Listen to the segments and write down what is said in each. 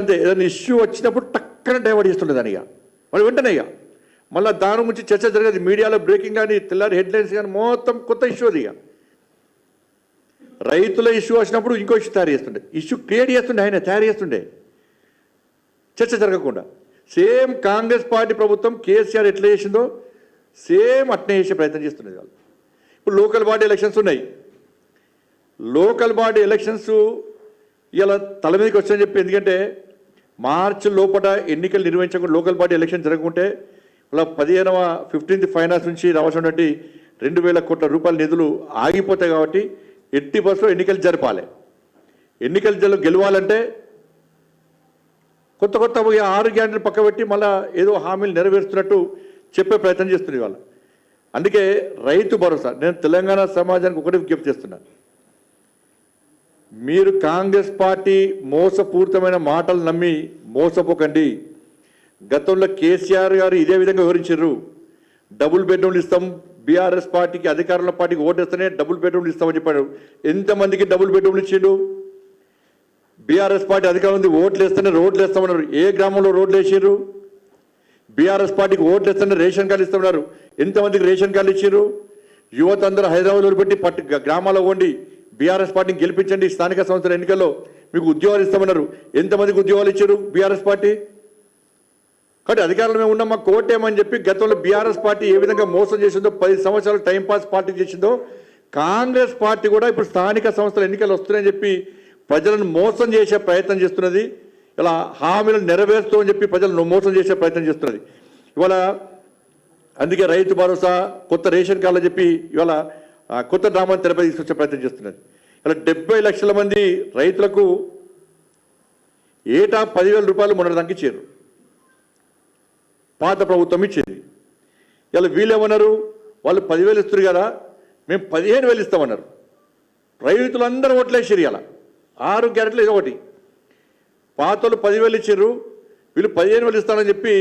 అంతే ఏదైనా ఇష్యూ వచ్చినప్పుడు టక్కన డైవర్ట్ చేస్తుండే దాని ఇక వాళ్ళు వెంటనే ఇక మళ్ళీ దాని గురించి చర్చ జరగదు మీడియాలో బ్రేకింగ్ కానీ తెల్లారి హెడ్లైన్స్ కానీ మొత్తం కొత్త ఇష్యూ అది ఇక రైతుల ఇష్యూ వచ్చినప్పుడు ఇంకో ఇష్యూ తయారు చేస్తుండే ఇష్యూ క్రియేట్ చేస్తుండే ఆయన తయారు చేస్తుండే చర్చ జరగకుండా సేమ్ కాంగ్రెస్ పార్టీ ప్రభుత్వం కేసీఆర్ ఎట్లా చేసిందో సేమ్ అట్నే చేసే ప్రయత్నం చేస్తున్నది వాళ్ళు ఇప్పుడు లోకల్ బాడీ ఎలక్షన్స్ ఉన్నాయి లోకల్ బాడీ ఎలక్షన్స్ ఇలా తల మీదకి వచ్చాయని చెప్పి ఎందుకంటే మార్చి లోపల ఎన్నికలు నిర్వహించకుండా లోకల్ బాడీ ఎలక్షన్ జరగకుంటే ఇలా 15th ఫైనాన్స్ నుంచి రావాల్సినటువంటి 2,000 కోట్ల రూపాయల నిధులు ఆగిపోతాయి కాబట్టి 80% ఎన్నికలు జరపాలి ఎన్నికలు గెలవాలంటే కొత్త 6 గ్యారెంటీలు పక్క పెట్టి మళ్ళీ ఏదో హామీలు నెరవేరుస్తున్నట్టు చెప్పే ప్రయత్నం చేస్తుంది వాళ్ళు అందుకే రైతు భరోసా నేను తెలంగాణ సమాజానికి ఒకటి విజ్ఞప్తి చేస్తున్నాను మీరు కాంగ్రెస్ పార్టీ మోసపూరితమైన మాటలు నమ్మి మోసపోకండి గతంలో కేసీఆర్ గారు ఇదే విధంగా వివరించారు డబుల్ బెడ్రూమ్లు ఇస్తాం బీఆర్ఎస్ పార్టీకి అధికారంలో పార్టీకి ఓటేస్తేనే డబుల్ బెడ్రూమ్లు ఇస్తామని చెప్పాడు ఎంతమందికి డబుల్ బెడ్రూమ్లు ఇచ్చిండు బీఆర్ఎస్ పార్టీ అధికారం ఉంది ఓట్లు వేస్తేనే రోడ్లు వేస్తామన్నారు ఏ గ్రామంలో రోడ్లు వేసారు బీఆర్ఎస్ పార్టీకి ఓట్లు వేస్తేనే రేషన్ కార్డు ఇస్తామన్నారు ఎంతమందికి రేషన్ కార్డు ఇచ్చారు యువత అందరూ హైదరాబాద్లో పెట్టి గ్రామాల్లో ఉండి బీఆర్ఎస్ పార్టీని గెలిపించండి స్థానిక సంస్థల ఎన్నికల్లో మీకు ఉద్యోగాలు ఇస్తామన్నారు ఎంతమందికి ఉద్యోగాలు ఇచ్చారు బీఆర్ఎస్ పార్టీ కాబట్టి అధికారంలో మేము ఉన్నాం మాకు కోటేమని చెప్పి గతంలో బీఆర్ఎస్ పార్టీ ఏ విధంగా మోసం చేసిందో 10 సంవత్సరాలు టైంపాస్ పార్టీ చేసిందో కాంగ్రెస్ పార్టీ కూడా ఇప్పుడు స్థానిక సంస్థల ఎన్నికలు వస్తున్నాయని చెప్పి ప్రజలను మోసం చేసే ప్రయత్నం చేస్తున్నది ఇలా హామీలను నెరవేరుస్తూ అని చెప్పి ప్రజలను మోసం చేసే ప్రయత్నం చేస్తున్నది ఇవాళ అందుకే రైతు భరోసా కొత్త రేషన్ కార్డులు చెప్పి ఇవాళ కొత్త డ్రామాను తెరపై తీసుకొచ్చే ప్రయత్నం చేస్తున్నది ఇలా 70 లక్షల మంది రైతులకు ఏటా 10,000 రూపాయలు మొన్నటిదాకా ఇచ్చారు పాత ప్రభుత్వం ఇచ్చింది ఇలా వీళ్ళేమన్నారు వాళ్ళు 10,000 ఇస్తారు కదా మేము 15,000 ఇస్తామన్నారు రైతులందరూ ఓట్లేసారు ఇలా 6 గ్యారెంటీలు ఇది ఒకటి పాతలు 10,000 ఇచ్చారు వీళ్ళు 15,000 ఇస్తానని చెప్పి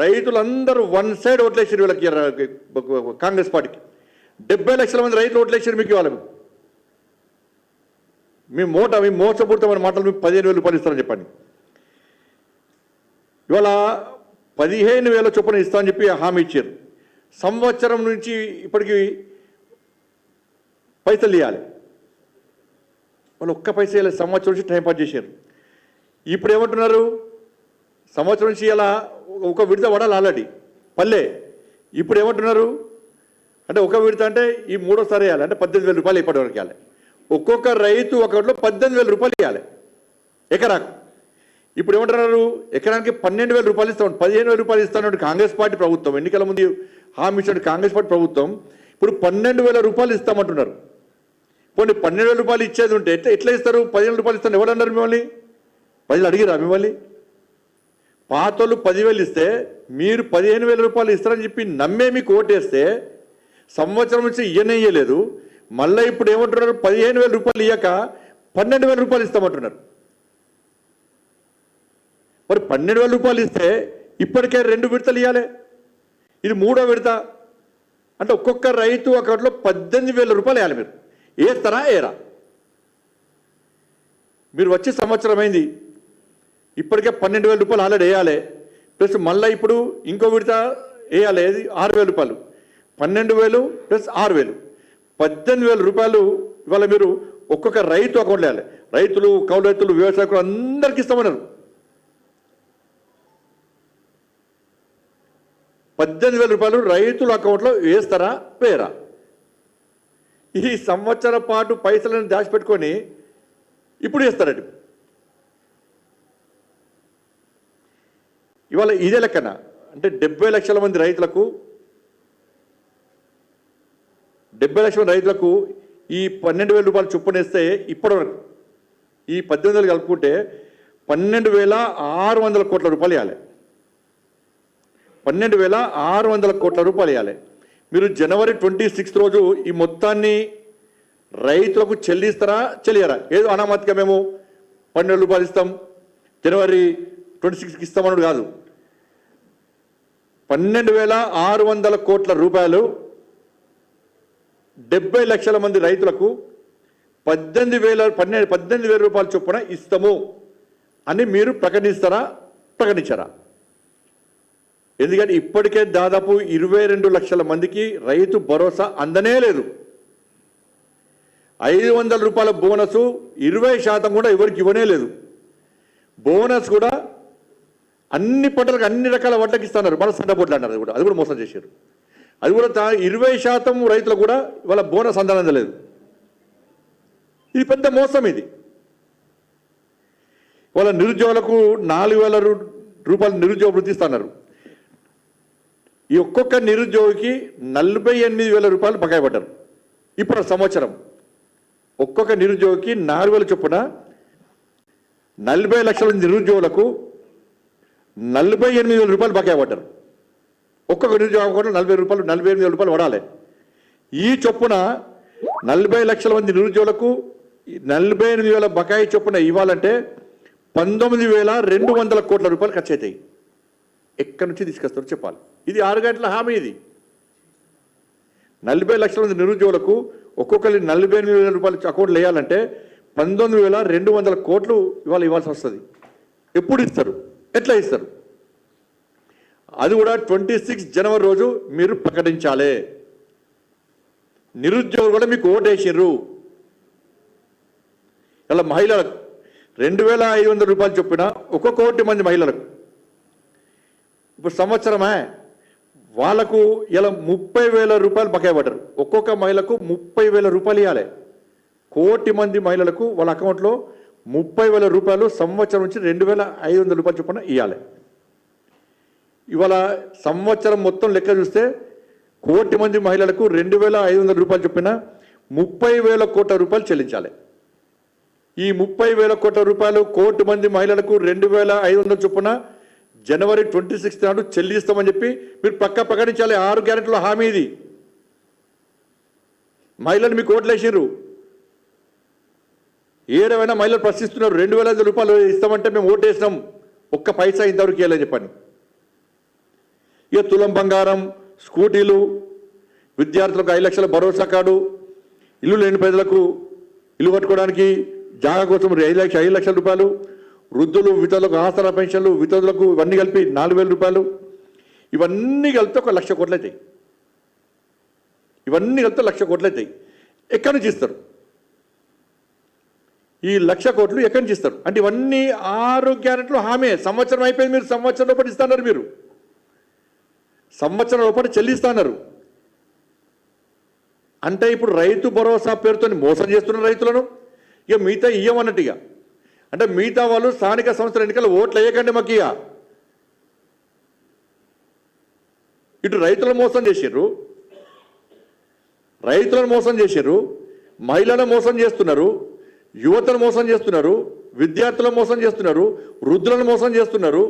రైతులందరూ వన్ సైడ్ ఓట్లేసారు వీళ్ళకి కాంగ్రెస్ పార్టీకి 70 లక్షల మంది రైతులు ఓట్లేసారు మీకు ఇవ్వాలి మీ మోసపూరితమైన మాటలు మీకు 15,000 రూపాయలు ఇస్తారని చెప్పండి ఇవాళ 15,000 చొప్పున ఇస్తామని చెప్పి హామీ ఇచ్చారు సంవత్సరం నుంచి ఇప్పటికి పైసలు ఇవ్వాలి వాళ్ళు ఒక్క పైసా ఇలా సంవత్సరం నుంచి టైంపాస్ చేశారు ఇప్పుడు ఏమంటున్నారు సంవత్సరం నుంచి ఇలా ఒక విడత పడాలి ఆల్రెడీ పల్లె ఇప్పుడు ఏమంటున్నారు అంటే ఒక విడత అంటే ఈ 3వసారి వేయాలి అంటే 18,000 రూపాయలు ఇప్పటివరకు ఇవ్వాలి ఒక్కొక్క రైతు ఒకటిలో 18,000 రూపాయలు ఇవ్వాలి ఎకరాకు ఇప్పుడు ఏమంటున్నారు ఎకరానికి 12,000 రూపాయలు ఇస్తాం 15,000 రూపాయలు ఇస్తాను కాంగ్రెస్ పార్టీ ప్రభుత్వం ఎన్నికల ముందు హామీ ఇచ్చిన కాంగ్రెస్ పార్టీ ప్రభుత్వం ఇప్పుడు 12,000 రూపాయలు ఇస్తామంటున్నారు పోనీ 12,000 రూపాయలు ఇచ్చేది ఉంటే ఎట్లా ఇస్తారు 15,000 రూపాయలు ఇస్తాను ఎవరన్నారు మిమ్మల్ని ప్రజలు అడిగిరా మిమ్మల్ని పాతోళ్ళు 10,000 ఇస్తే మీరు 15,000 రూపాయలు ఇస్తారని చెప్పి నమ్మే మీకు ఓటేస్తే సంవత్సరం నుంచి ఇయ్యలేదు మళ్ళీ ఇప్పుడు ఏమంటున్నారు 15,000 రూపాయలు ఇయ్యక 12,000 రూపాయలు ఇస్తామంటున్నారు మరి 12,000 రూపాయలు ఇస్తే ఇప్పటికే 2 విడతలు ఇవ్వాలి ఇది 3వ విడత అంటే ఒక్కొక్క రైతు అకౌంట్లో 18,000 రూపాయలు వేయాలి మీరు వేస్తారా ఏరా మీరు వచ్చే సంవత్సరం అయింది ఇప్పటికే 12,000 రూపాయలు ఆల్రెడీ వేయాలి ప్లస్ మళ్ళీ ఇప్పుడు ఇంకో విడత వేయాలి 6,000 రూపాయలు 12,000 ప్లస్ 6,000 18,000 రూపాయలు ఇవాళ మీరు ఒక్కొక్క రైతు అకౌంట్లో వేయాలి రైతులు కౌలు రైతులు వ్యవసాయకులు అందరికీ ఇస్తామన్నారు 18,000 రూపాయలు రైతుల అకౌంట్లో వేస్తారా వేయరా ఈ సంవత్సరం పాటు పైసలను దాచిపెట్టుకొని ఇప్పుడు వేస్తారండి ఇవాళ ఇదే లెక్కన అంటే 70 లక్షల మంది రైతులకు 70 లక్షల రైతులకు ఈ 12,000 రూపాయలు చొప్పునేస్తే ఇప్పటివరకు ఈ 18,000 కలుపుకుంటే 12,600 కోట్ల రూపాయలు ఇవ్వాలి 12,600 కోట్ల రూపాయలు ఇవ్వాలి మీరు జనవరి 26 రోజు ఈ మొత్తాన్ని రైతులకు చెల్లిస్తారా చెల్లియరా ఏదో అనామతిగా మేము 12,000 రూపాయలు ఇస్తాం జనవరి 26కి ఇస్తామన్నాడు కాదు 12,600 కోట్ల రూపాయలు 70 లక్షల మంది రైతులకు 18,000 రూపాయల చొప్పున ఇస్తాము అని మీరు ప్రకటించారా? ఎందుకంటే ఇప్పటికే దాదాపు 22 లక్షల మందికి రైతు భరోసా అందనే లేదు. 500 రూపాయల బోనసు 20% కూడా ఎవరికి ఇవ్వనే లేదు. బోనస్ కూడా అన్ని పంటలకు అన్ని రకాల వడ్లకి ఇస్తున్నారు, మన సన్నబొడ్లు అన్నారు, అది కూడా మోసం చేశారు. అది కూడా 20% రైతులకు కూడా వాళ్ళ బోనస్ అందలేదు. ఇది పెద్ద మోసం. ఇది వాళ్ళ నిరుద్యోగులకు 4,000 రూపాయలు నిరుద్యోగ వృత్తి ఇస్తున్నారు. ఈ ఒక్కొక్క నిరుద్యోగికి 48,000 రూపాయలు బకాయి పడ్డారు. ఇప్పుడు సంవత్సరం ఒక్కొక్క నిరుద్యోగికి 4,000 చొప్పున 40 లక్షల నిరుద్యోగులకు 48,000 రూపాయలు బకాయి పడ్డారు. ఒక్కొక్క నిరుద్యోగం కూడా 48,000 రూపాయలు పడాలి. ఈ చొప్పున 40 లక్షల మంది నిరుద్యోగులకు 48,000 బకాయి చొప్పున ఇవ్వాలంటే 19,200 కోట్ల రూపాయలు ఖర్చు అవుతాయి. ఎక్కడి నుంచి తీసుకొస్తారో చెప్పాలి. ఇది 6 గంటల హామీ. ఇది 40 లక్షల మంది నిరుద్యోగులకు ఒక్కొక్కరి 48,000 రూపాయలు అకౌంట్లు వేయాలంటే 19,200 కోట్లు ఇవాళ ఇవ్వాల్సి వస్తుంది. ఎప్పుడు ఇస్తారు? ఎట్లా ఇస్తారు? అది కూడా 26 జనవరి రోజు మీరు ప్రకటించాలి. నిరుద్యోగులు కూడా మీకు ఓటేసిర్రు. ఇలా మహిళలకు 2,500 రూపాయలు చొప్పున 1 కోటి మంది మహిళలకు ఇప్పుడు సంవత్సరమే వాళ్ళకు ఇలా 30,000 రూపాయలు బకాయి పడ్డారు. ఒక్కొక్క మహిళకు 30,000 రూపాయలు ఇవ్వాలి. 1 కోటి మంది మహిళలకు వాళ్ళ అకౌంట్లో 30,000 రూపాయలు సంవత్సరం నుంచి 2,500 రూపాయలు చొప్పున ఇవ్వాలి. ఇవాళ సంవత్సరం మొత్తం లెక్క చూస్తే 1 కోటి మంది మహిళలకు 2,500 రూపాయలు చొప్పున 30,000 కోట్ల రూపాయలు చెల్లించాలి. ఈ 30,000 కోట్ల రూపాయలు 1 కోటి మంది మహిళలకు 2,500 చొప్పున జనవరి 26 నాడు చెల్లిస్తామని చెప్పి మీరు ప్రకటించాలి. 6 గ్యారెంటీల హామీ ఇది. మహిళలు మీకు ఓట్లు వేసిర్రు. ఏడవైనా మహిళలు ప్రశ్నిస్తున్నారు. 2,500 రూపాయలు ఇస్తామంటే మేము ఓటు వేసినాం, 1 పైసా ఇంతవరకు ఇవ్వాలని చెప్పని. ఇక తులం బంగారం, స్కూటీలు, విద్యార్థులకు 5 లక్షల భరోసా కార్డు, ఇల్లు లేని పేదలకు ఇల్లు కట్టుకోవడానికి జాగా కోసం 5 లక్షల రూపాయలు, వృద్ధులు వితంతులకు ఆసరా పెన్షన్లు, వితంతులకు ఇవన్నీ కలిపి 4,000 రూపాయలు. ఇవన్నీ కలిపితే 1 లక్ష కోట్లు అవుతాయి. ఇవన్నీ కలిపితే 1 లక్ష కోట్లు అవుతాయి. ఎక్కడి నుంచి ఇస్తారు? ఈ 1 లక్ష కోట్లు ఎక్కడి నుంచి ఇస్తారు? అంటే ఇవన్నీ 6 గ్యారెంటీలు హామీ. సంవత్సరం అయిపోయింది. మీరు సంవత్సరం లోపల ఇస్తున్నారు. మీరు సంవత్సరం లోపల చెల్లిస్తున్నారు. అంటే ఇప్పుడు రైతు భరోసా పేరుతో మోసం చేస్తున్న రైతులను ఇక మిగతా ఇయ్యమన్నట్టుగా. అంటే మిగతా వాళ్ళు స్థానిక సంస్థల ఎన్నికలు ఓట్లు వేయకండి మాకు. ఇక ఇటు రైతులను మోసం చేసిర్రు, మహిళలను మోసం చేస్తున్నారు, యువతను మోసం చేస్తున్నారు, విద్యార్థులను మోసం చేస్తున్నారు, వృద్ధులను మోసం చేస్తున్నారు.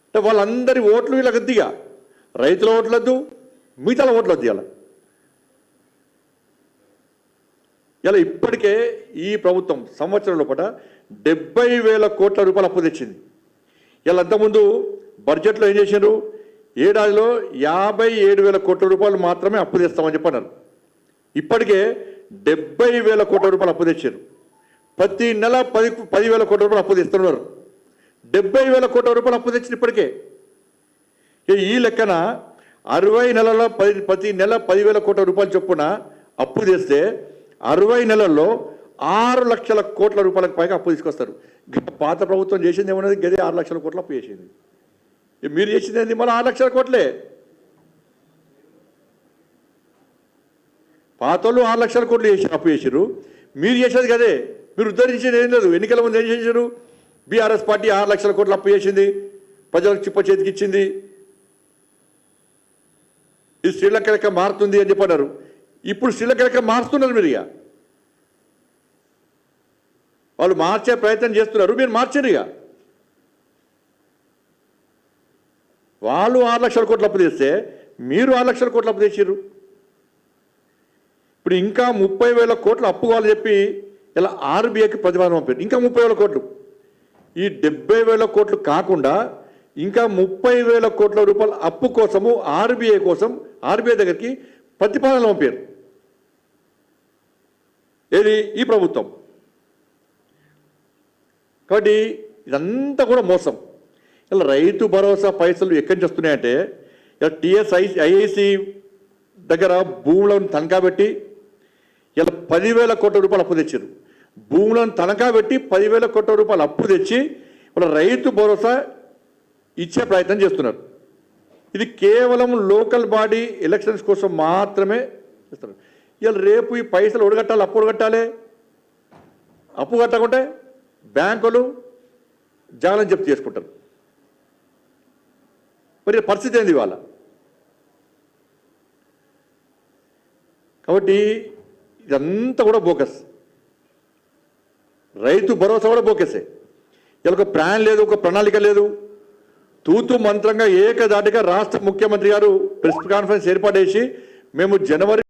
అంటే వాళ్ళందరి ఓట్లు వీళ్ళకి వద్దిగా. రైతుల ఓట్లొద్దు, మిగతా ఓట్లు వద్దు. ఇలా ఇప్పటికే ఈ ప్రభుత్వం సంవత్సరం లోపల 70,000 కోట్ల రూపాయలు అప్పు తెచ్చింది. ఇలా అంతకుముందు బడ్జెట్లో ఏం చేశారు? ఏడాదిలో 57,000 కోట్ల రూపాయలు మాత్రమే అప్పు తెస్తామని చెప్పన్నారు. ఇప్పటికే 70,000 కోట్ల రూపాయలు అప్పు తెచ్చారు. ప్రతి నెల 10,000 కోట్ల రూపాయలు అప్పు తెస్తున్నారు. 70,000 కోట్ల రూపాయలు అప్పు తెచ్చింది ఇప్పటికే. ఈ లెక్కన 60 నెలల ప్రతి నెల 10,000 కోట్ల రూపాయలు చొప్పున అప్పు తెస్తే 60 నెలల్లో 6 లక్షల కోట్ల రూపాయలకు పైగా అప్పు తీసుకొస్తారు. పాత ప్రభుత్వం చేసింది ఏమన్నది గదే 6 లక్షల కోట్ల అప్పు చేసింది. మీరు చేసింది ఏంది? మళ్ళీ 6 లక్షల కోట్లే. పాత వాళ్ళు 6 లక్షల కోట్లు అప్పు చేసారు. మీరు చేసేది కదే. మీరు ఉద్ధరించేది ఏం లేదు. ఎన్నికల ముందు ఏం చేశారు? బీఆర్ఎస్ పార్టీ 6 లక్షల కోట్ల అప్పు చేసింది, ప్రజలకు చిప్ప చేతికి ఇచ్చింది. ఇది శ్రీలంక లెక్క మారుతుంది అని చెప్పన్నారు. ఇప్పుడు శ్రీలంక లెక్క మారుస్తున్నారు. మీరు ఇక వాళ్ళు మార్చే ప్రయత్నం చేస్తున్నారు, మీరు మార్చరు. ఇక వాళ్ళు 6 లక్షల కోట్ల అప్పు తెస్తే మీరు 6 లక్షల కోట్ల అప్పు తెచ్చారు. ఇప్పుడు ఇంకా 30,000 కోట్లు అప్పు కావాలని చెప్పి ఇలా ఆర్బీఐకి ప్రతిపాదన పంపారు. ఇంకా 30,000 కోట్లు. ఈ 70,000 కోట్లు కాకుండా ఇంకా 30,000 కోట్ల రూపాయల అప్పు కోసము ఆర్బీఐ దగ్గరికి ప్రతిపాదనలు పంపారు. ఏది? ఈ ప్రభుత్వం. కాబట్టి ఇదంతా కూడా మోసం. ఇలా రైతు భరోసా పైసలు ఎక్కడి నుంచి వస్తున్నాయంటే ఇలా ఐఐసి దగ్గర భూములను తనఖా పెట్టి ఇలా 10,000 కోట్ల రూపాయలు అప్పు తెచ్చారు. భూములను తనఖా పెట్టి 10,000 కోట్ల రూపాయలు అప్పు తెచ్చి ఇలా రైతు భరోసా ఇచ్చే ప్రయత్నం చేస్తున్నారు. ఇది కేవలం లోకల్ బాడీ ఎలక్షన్స్ కోసం మాత్రమే చేస్తున్నారు. ఇలా రేపు ఈ పైసలు ఒడగట్టాలి, అప్పు ఒడగట్టాలి. అప్పు కట్టకుంటే బ్యాంకులు జాగ్రత్త జప్తు చేసుకుంటారు. మరి పరిస్థితి ఏంది ఇవాళ? కాబట్టి ఇదంతా కూడా బోకస్. రైతు భరోసా కూడా బోకసే. ఇలా ఒక ప్లాన్ లేదు, ఒక ప్రణాళిక లేదు. తూతు మంత్రంగా ఏకదాటిగా రాష్ట్ర ముఖ్యమంత్రి గారు ప్రెస్ కాన్ఫరెన్స్ ఏర్పాటు చేసి మేము జనవరి